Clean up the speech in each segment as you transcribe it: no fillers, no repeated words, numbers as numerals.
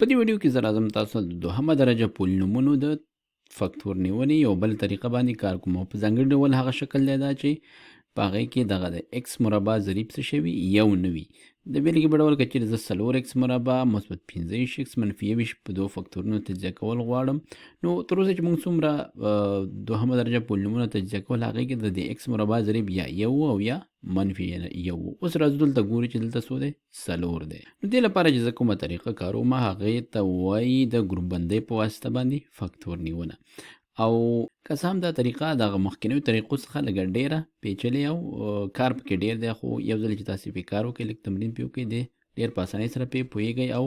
په دې ویډیو کې زه راځم تاسو ته د دوهمه درجه پولنومونو د فکتور نیونې یو بل طریقه باندې کار کوم. په ځانګړي ډول هغه شکل دی دا چې په هغې کې دغه د اکس مربع ضریب څه شوي یو نه وي. د بېلګې په ډول که چېرې زه 4 اکس مربع مثبت 15 اکس منفي 21 په دوه فکتورونو تجزیه کول غواړم، نو تر اوسه چې موږ څومره دوهمه درجه پولنومونه تجزیه کول هغې کې د دې اکس مربع ضریب یا یو او یا منفي یو. اوس راځو دلته ګورو چې دلته څو دی؟ 4 دی. نو دې لپاره چې زه کومه طریقه کاروم هغې ته وایي د ګروپ بندۍ په واسطه باندې فکتور نیونه. او که څه هم دا طریقه دغه مخکینیو طریقو څخه لږه ډېره پیچلې او کار پکې ډېر دی، خو یو ځل چې تاسې پرې کار وکړئ، لږ تمرین پرې وکړئ، دی ډېر په اسانۍ سره پرې پوهېږئ او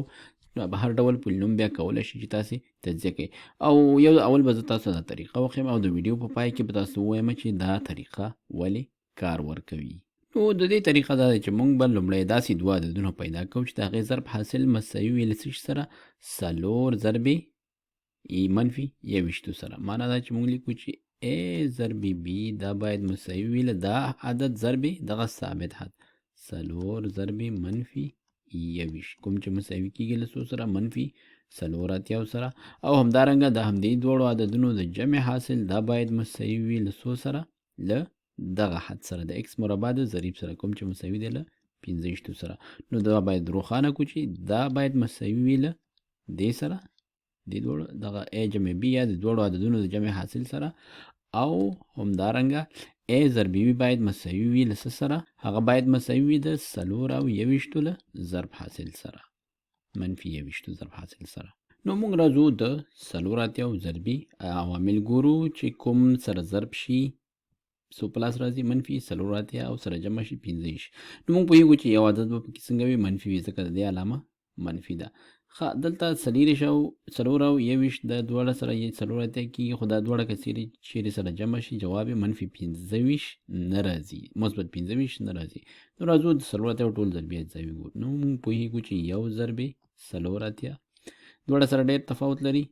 به هر ډول پولنوم بیا کولی شي چې تاسې تجزیه کړئ. او یو اول به زه تاسو دا طریقه وښیم او د ویډیو په پای کې به تاسو ووایم چې دا طریقه ولې کار ورکوي. نو د دې طریقه دا ده چې موږ به لومړی داسې دوه عددونه پیدا کوو چې د هغې ضرب حاصل مساوي وي له څه شي سره؟ 4 ضربې منفي 21 سره. معنا دا چې موږ لیکو چې A ضرب B دا باید مساوي وي له دا عدد ضرب دغه ثابت حد 4 ضرب منفي 21 کوم چې مساوي کېږي له څو سره؟ منفي 4 سره. او همدارنګه د همدې دواړو عددونو د جمع حاصل دا باید مساوي وي له څو سره؟ له دغه حد سره د اکس مربع د ضریب سره کوم چې مساوي دی له 15 سره. نو دا باید روښانه کړو چې دا باید مساوي وي له دې سره د دواړو دغه A جمع B یا د دواړو عددونو د جمع حاصل سره، او همدارنګه A ضرب B باید مساوي وي له څه سره؟ هغه باید مساوي وي د 4 او 21 له ضرب حاصل سره، منفي 21 ضرب حاصل سره. نو موږ راځو د 4 ضربي عوامل ګورو چې کوم سره ضرب شي سو پلاس راځي منفي 4 او سره جمع شي 15. نو موږ پوهېږو چې یو عدد به پکې څنګه وي؟ منفي وي، ځکه د دې علامه منفي ده. دلته 4 او 21 د دواړه سره 4 کېږي، خو دا دواړه که چیرې سره جمع شي جواب یې منفي 15 نه راځي، مثبت 15 نه راځي. نو راځو د 4 ټول ضربي اجزاوي ګورو. نو موږ پوهېږو چې یو ضرب 4 دواړه سره ډېر تفاوت لري،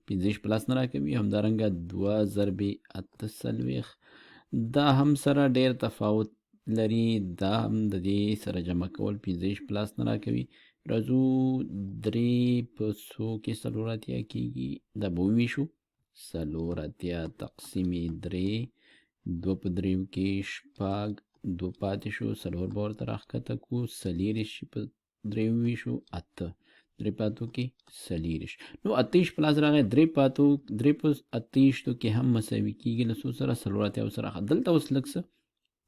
15 پلاس نه راکوي. همدارنګه 2 ضرب 48 دا هم سره ډېر تفاوت لري، دا هم د دې سره جمع کول 15 پلاس نه راکوي. راځو 3 په 100 کې 4 کېږي، دا به وویشو 4 تقسیم 3 2 په 3 کې 6 2 پاتې شو، 4 به ورته راښکته کړو، 4 په 3 وویشو 8 3 پاتو کې 4. نو 28 پلاس راغی 3 په 28 کې هم مساوي کېږي له څو سره؟ 4 سره. دلته اوس لږ څه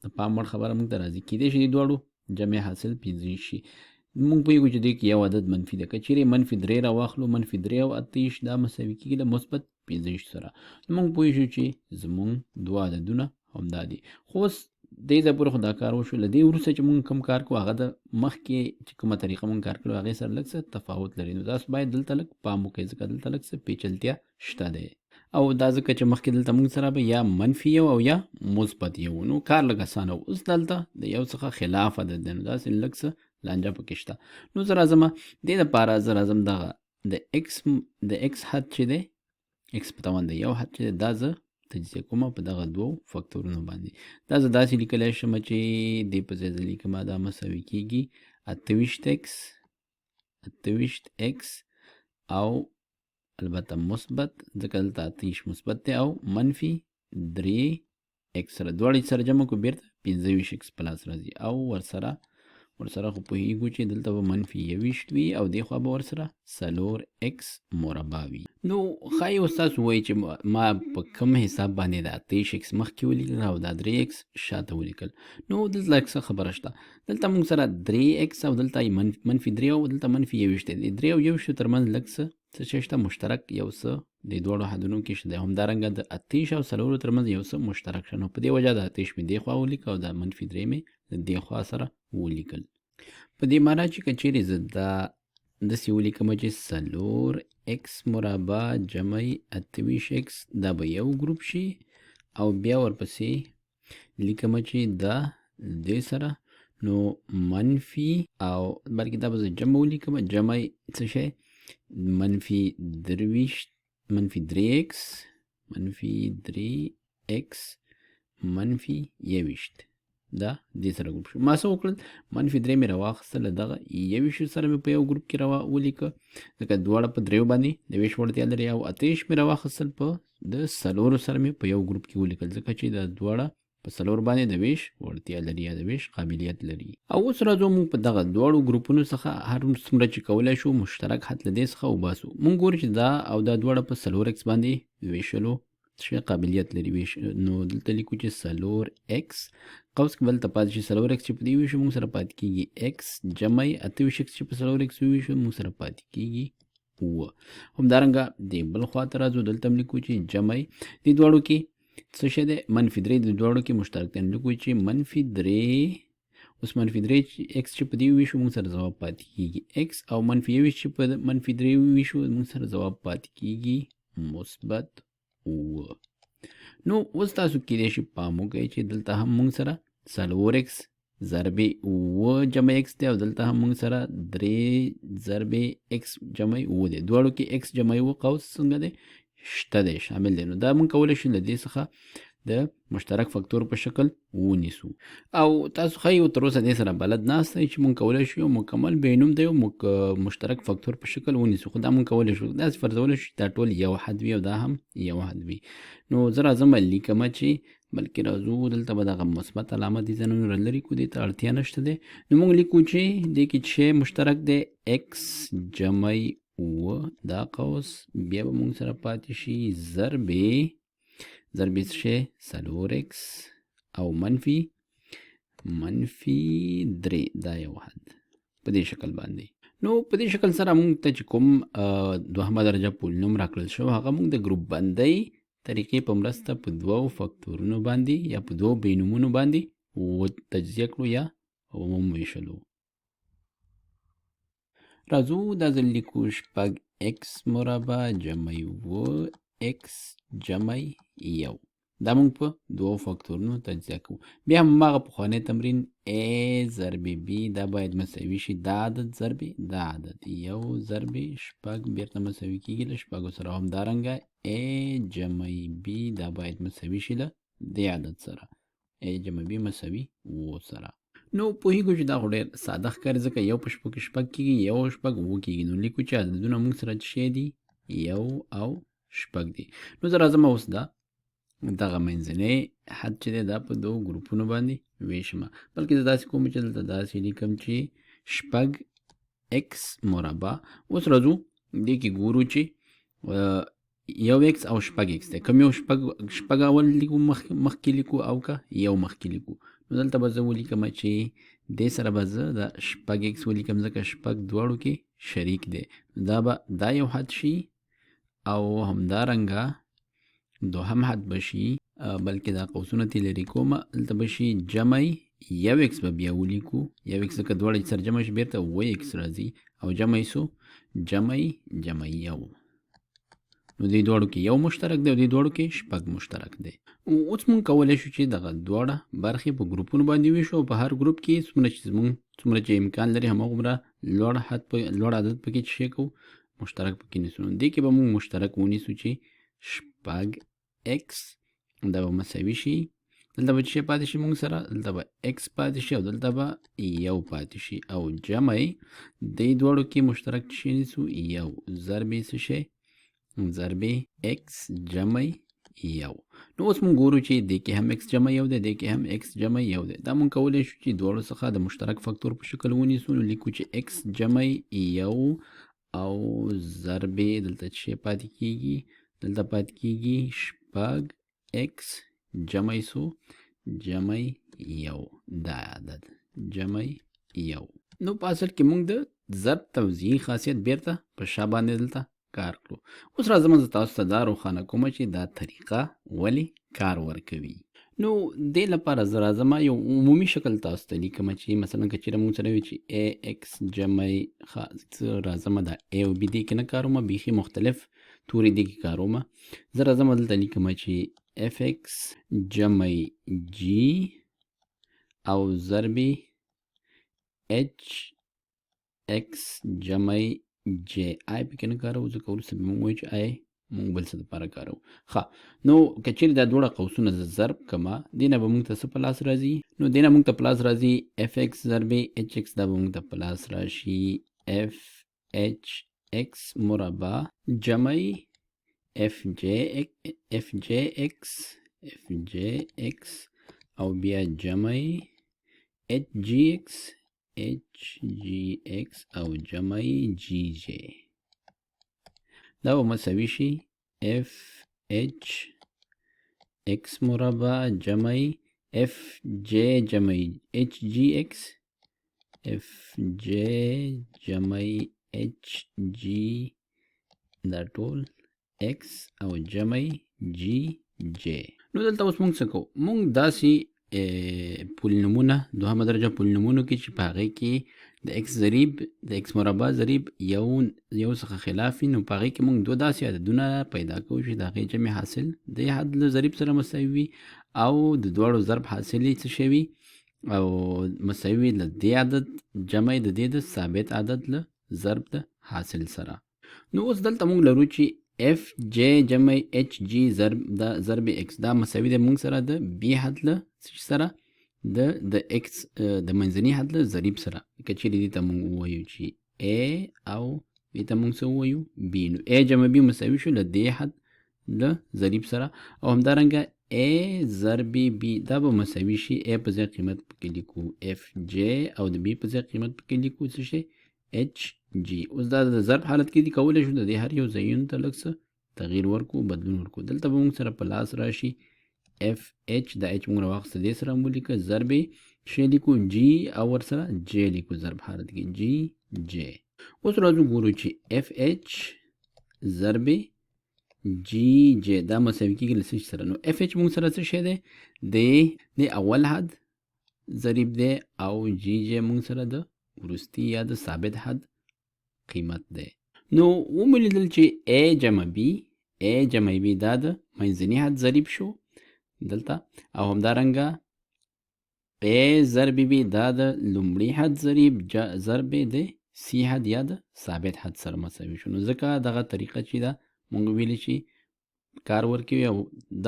د پام وړ خبره موږ ته راځي، کېدای شي د دواړو جمع حاصل 15 شي. موږ پوهېږو چې دې کې یو عدد منفي ده، که چیرې منفي 3 راواخلو، منفي 3 او 28 دا مساوي کېږي له مثبت 15 سره. نو موږ پوه شو چې زموږ دوه عددونه همدا دي. خو اوس دې ځای پورې خو دا کار وشو، له دې وروسته چې موږ کوم کار کوو هغه د مخکې چې کومه طریقه موږ کار کړو هغې سره لږ څه تفاوت لري. نو تاسو باید دلته لږ پام وکړئ، ځکه دلته لږ څه پیچلتیا شته دی، او دا ځکه چې مخکې دلته موږ سره به یا منفي یو او یا مثبت یو، نو کار لږ اسانه و. اوس دلته د یو څخه خلاف عدد دی، نو داسې لږ څه لانجه پکې شته. نو زه راځم دې دپاره زه راځم دغه د اکس حد چې دی، اکس په توان د یو حد چې دی، دا زه تجزیه کوم په دغه دوو فکتورونو باندې. دا زه داسې لیکلی شم چې دې په ځای زه لیکم دا مساوي کېږي 28 اکس او البته مثبت، ځکه دلته 28 مثبت دی، او منفي 3 اکس سره دواړه سره جمع کړو بېرته 15 اکس پلاس راځي، او ورسره خو پوهېږو چې دلته به منفي 21 وي او دې خوا به ورسره 4 اکس مربع وي. نو ښایي اوس تاسو ووایي چې ما په کوم حساب باندې دا 23 اکس مخکې ولیکل او دا 3 اکس شاته ولیکل. نو دلته لږ څه خبره شته، دلته موږ سره 3 اکس او دلته منفي 3 او دلته منفي 21 دی. 3 او 21 ترمنځ لږ څه شته مشترک، یو څه د دواړو حدونو کې شته. همدارنګه د 28 او 4 ترمنځ یو څه مشترک شته، نو په دې وجه د 28 مې دې خوا ولیکه او د منفي 3 مې د دې خوا سره ولیکل. په دې معنا چې که چیرې زه دا داسې ولیکم چې 4 اکس مربع جمع 28 اکس دا به یو ګروپ شي، او بیا ورپسې لیکم چې دا دې سره نو منفي او بلکې دا به زه جمع ولیکم، جمع څه شی؟ منفي 3 اکس منفي 21 دا دې سره ګروپ شو. ما څه وکړل -3 مې راواخیستله دغه 21 سره مې په یو ګروپ کې ولیکه ځکه دواړه په 3 باندې د ویش وړتیا لري او 28 مې راواخیستل په د 4 سره مې په یو ګروپ کې ولیکل ځکه چې دا دواړه په 4 باندې د ویش وړتیا لري یا د ویش قابلیت لري. او اوس راځو موږ په دغه دواړو ګروپونو څخه هر څومره چې کولی شو مشترک حد له دې څخه وباسو. موږ ګورو چې دا او دا دواړه په 4x باندې ویشلو څه قابلیت لري ویش. نو دلته لیکو چې 4x قوس کې بل ته پاتې شي 4x چې په دې ویشو موږ سره پاتې کېږي x جمع 28x چې په 4x ویشو موږ سره پاتې کېږي 9. همدارنګه دې بل خوا ته راځو دلته هم لیکو چې جمع دې دواړو کې څه شی دی -3 د دواړو کې مشترک دی. لیکو چې -3 اوس -3 x چې په دې ویشو موږ سره ځواب پاتې کېږي x او -21 چې په -3 ویشو موږ سره ځواب پاتې کېږي مثبت 9. نو اوس تاسو کېدای شي پام وکړئ چې دلته هم موږ سره 4x ضرب 9 جمع x دی او دلته هم موږ سره 3 ضرب x جمع 9 دی. دواړو کې x جمع 9 قوس څنګه دی شته دی شامل دی. نو دا موږ کولی شو له دې څخه د مشترک فکتور په شکل ونیسو او تاسو ښایي تر اوسه دې سره بلد ناست یئ چې موږ کولی شو یو مکمل بینوم د یو مشترک فکتور په شکل ونیسو. خو دا موږ کولی شو داسې فرضولی شو چې دا ټول یو حد وي او دا هم یو حد وي. نو زه راځم لیکمه چې بلکې راځو دلته به دغه مثبت علامه دې ځای نه لرې کړو دې ته اړتیا نشته دی. نو موږ لیکو چې دې کې چې مشترک دی x جمع 9 دا قوس بیا به موږ سره پاتې شي ضرب څه 4x او منفي 3 دا یو حد په دې شکل باندې. نو په دې شکل سره موږ ته چې کوم دوهمه درجه پولنوم راکړل شو هغه موږ د ګروپ بندۍ طریقې په مرسته په 2 فکتورونو باندې یا په 2 بینومونو باندې تجزیه کړو یا وویشلو. راځو دا ځل لیکو شپږ x مربع جمع 9x جمع 1 دا موږ په 2 فکتورونو تجزیه کوو. بیا هم هغه پخوانی تمرین a ضرب b دا باید مساوي شي دا عدد ضرب دا عدد 1 ضرب شپږ بیرته مساوي کېږي له شپږو سره. همدارنګه a جمع b دا باید مساوي شي له دې عدد سره a جمع b مساوي 9 سره. نو پوهېږو چې دا خو ډېر ساده ښکاري ځکه یو په شپږ کې شپږ کېږي یو او شپږ 9 کېږي. نو لیکو چې عددونه موږ سره څه شی دي یو او شپږ دي. نو زه راځم اوس دغه منځنی حد چې دی دا په 2 ګروپونو باندې ویشم. بلکې زه داسې کوم چې دلته داسې لیکم چې شپږ x مربع. اوس راځو دې کې ګورو چې یو x او شپږ x دی. کوم یو شپږ اول لیکو مخکې لیکو او که یو مخکې لیکو. نو دلته به زه ولیکم چې دې سره به زه د شپږ x ولیکم ځکه شپږ دواړو کې شریک دی. دا به دا یو حد شي او همدارنګه دوهم حد بشي بلکې دا قوسونه تی لري کومه دلته بشي جمع 1x به بیا ولیکو 1x ځکه دواړه سره جمع شي بیرته 2x راځي او جمع سو جمع 1. نو دې دواړو کې یو مشترک دی او دې دواړو کې شپږ مشترک دی. اوس موږ کولی شو چې دغه دواړه برخې په ګروپونو باندې ویشو او په هر ګروپ کې څومره چې امکان لري هماغومره لوړ عدد پکې څه شی کوو مشترک پکې نیسو. نو دې کې به موږ مشترک ونیسو چې شپږ x دا به مساوي شي دلته به څه پاتې شي موږ سره دلته به x پاتې شي او دلته به یو پاتې شي او جمع دې دواړو کې مشترک څه نیسو یو ضرب څه شی ضرب x جمع 1. نو اوس موږ ګورو چې دې کې هم x جمع 1 دی دې کې هم x جمع 1 دی. دا موږ کولی شو چې دواړو څخه د مشترک فکتور په شکل ونیسو. نو لیکو چې x جمع 1 او ضرب دلته څه پاتې کېږي دلته پاتې کېږي شپږ x جمع سو جمع 1 دا عدد جمع 1. نو په اصل کې موږ د ضرب توزیع خاصیت بیرته په شا باندې دلته کار کړو. اوس راځم زه تاسو ته دا روښانه کوم چې دا طریقه ولې کار ورکوي. نو دې لپاره زه راځم یو عمومي شکل تاسو ته لیکم چې مثلا که چېرې موږ سره وي چې ax جمع راځم دا a او b دې کې نه کاروم بیخي مختلف تورې دې کې کاروم. زه راځم دلته لیکم چې fx جمع g او ضرب hx جمع j آی پکې نه کارو ځکه وروسته به موږ وایو چې آی مونږ بل څه دپاره کاروو. ښه نو که چیرې دا دواړه قوسونه زه ضرب کړمه دې نه به مونږ ته څه په لاس راځي؟ نو دې نه مونږ ته په لاس راځي اف ایکس ضرب ایچ ایکس، دا به مونږ ته په لاس راشي اف ایچ ایکس مربع جمع اف جے ایکس او بیا جمع ایچ جی ایکس او جمع جی جے. دا به مساوي شي اف ایچ ایکس مربع جمع اف جے جمع ایچ جی ایکس، اف جے جمع ایچ جی دا ټول ایکس او جمع جی جے. نو دلته اوس مونږ څه کوو؟ مونږ داسې پولنومونه دوهمه درجه پولنومونو کې چې په هغې کې د ایکس ضریب د ایکس مربع ضریب یو څخه خلاف وي، نو په هغې کې مونږ دوه داسې عددونه پیدا کوو چې د هغې جمع حاصل د حد له ضریب سره مساوي وي او د دواړو ضرب حاصل یې څه شی وي او مساوي وي له دې عدد جمع د دې د ثابت عدد له ضرب د حاصل سره. نو اوس دلته مونږ لرو چې اف جے جمع ایچ جی ضرب ایکس دا مساوي دی مونږ سره د بی حد له سره د ایکس د منځني حد له ضریب سره. که چیرې دې ته مونږ ووایو چې ا او دې ته مونږ څه ووایو بی، نو ا جمع بی مساوي شو له دې حد له ضریب سره او همدارنګه ا ضرب بی دا به مساوي شي ا په ځای قیمت پکې لیکو اف جے او د بی په ځای قیمت پکې لیکو څه شي ایچ جی. اوس دا د ضرب حالت کې دي کولی شو د دې هر یو ځایونو ته لږ څه تغییر ورکو بدلون ورکو. دلته به مونږ سره په لاس راشي اف ایچ دا ایچ مونږ راواخیسته دې سره مو لیکه ضرب شی لیکو جی او ورسره جے لیکو ضرب حالت کې جی جے. اوس راځو ګورو چې اف ایچ ضرب جی جے دا مساوي کېږي له څه سره؟ نو اف ایچ مونږ سره څه شی دی د اول حد ضریب دی او جی جے مونږ سره د وروستي یا د ثابت حد قیمت دی. نو ومولیدل چې ا جمع بی دا د منځني حد ضریب شو دلته او همدارنګه ا ضرب بی دا د لومړي حد ضرب د سی حد یا د ثابت حد سره مساوي شو. نو ځکه دغه طریقه چې دا مونږ ویلی چې کار ورکوي او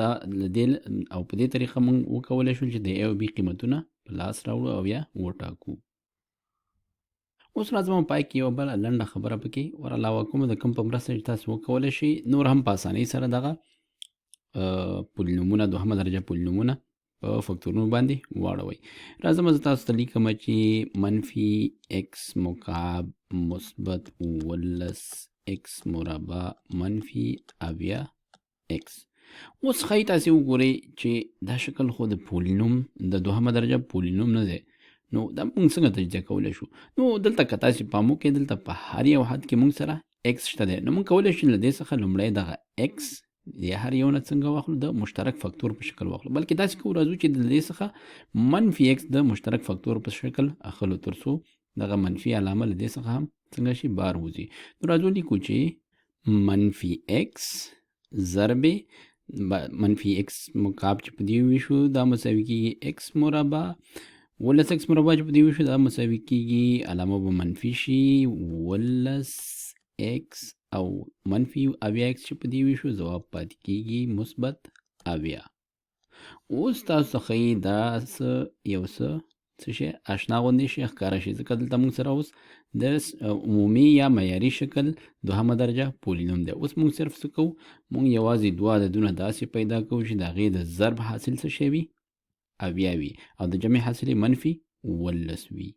دا او په دې طریقه مونږ وکولی شو چې د ا او بی قیمتونه په لاس راوړو او یا وټاکو. اوس راځم پای کې یو بل لنډه خبره پکې ور علاوه کوم د کوم په مرسته چې تاسو وکولی شئ نور هم په اسانۍ سره دغه پولنومونه دوهمه درجه پولنومونه په فکتورونو باندې واړوئ. راځم زه تاسو ته لیکم چې منفي ایکس مکعب مثبت 19 ایکس مربع منفي 70 ایکس. اوس ښایي تاسې وګورئ چې دا شکل خو د پولنوم د دوهمه درجه پولنوم نه دی، نو دا مونږ څنګه تجزیه کولی شو؟ نو دلته که تاسې پام وکړئ دلته په هر یو حد کې مونږ سره ایکس شته دی، نو مونږ کولی شو له دې څخه لومړی دغه ایکس د هر یو نه څنګه واخلو د مشترک فکتور په شکل واخلو، بلکې داسې کوو راځو چې د دې څخه منفي ایکس د مشترک فکتور په شکل اخلو تر څو دغه منفي علامه له دې څخه هم څنګه شي بار وځي. نو راځو لیکو چې منفي ایکس ضرب منفي ایکس مکعب چې په دې ویشو دا مساوي کېږي ایکس مربع 19 ایکس مربع چې په دې ویشو دا مساوي کېږي علامه به منفي شي 19 ایکس او منفي 70 ایکس چې په دې ویشو ځواب پاتې کېږي مثبت 70. اوس تاسو ښایي دا یو څه شي اشنا غوندې شي ښکاره شي ځکه دلته موږ سره اوس د عمومي یا معیاري شکل دوهمه درجه پولینوم دی. اوس موږ صرف څه کوو؟ موږ یوازې دوه عددونه داسې پیدا کوو چې د هغې د ضرب حاصل څه شی وي 70 وي او د جمع حاصل یې منفي 19 وي،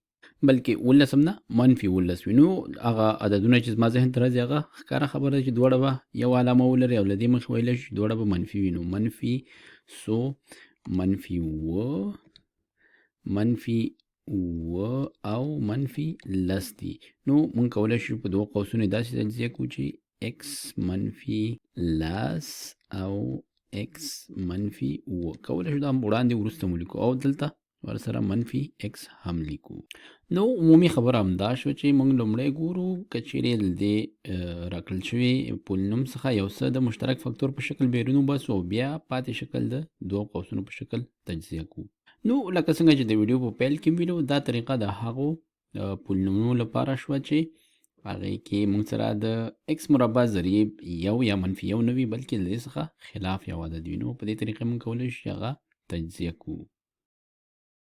بلکې 19 هم نه منفي 19 وي. نو هغه عددونه چې زما ذهن ته راځي هغه ښکاره خبره ده چې دواړه به یو علامه ولري او له دې مخې ویلی شو چې دواړه به منفي وي. نو منفي منفي 7 منفي 7 او منفي 10 دي. نو مونږ کولی شو په دوه قوسونو داسې تجزیه کړو چې x منفي 10 او x منفي 7 کولی شو دا وړاندې وروسته مو لیکو او دلته ورسره منفي x هم لیکو. نو عمومي خبره همدا شو چې مونږ لومړی ګورو که چیرې د دې راکړل شوي پولینوم څخه یو څه د مشترک فکتور په شکل بیرون وباسو او بیا پاتې شکل د دوه قوسونو په شکل تجزیه کوو. نو لکه څنګه چې د ویډیو په پیل کې ویلو دا طریقه د هغو پولینومونو لپاره شوه چې هغې کې موږ سره د x مربع ضریب یو یا منفي یو نه وي بلکې له دې څخه خلاف یو عدد وي. نو په دې طریقه موږ کولی شو چې هغه تجزیه کړو.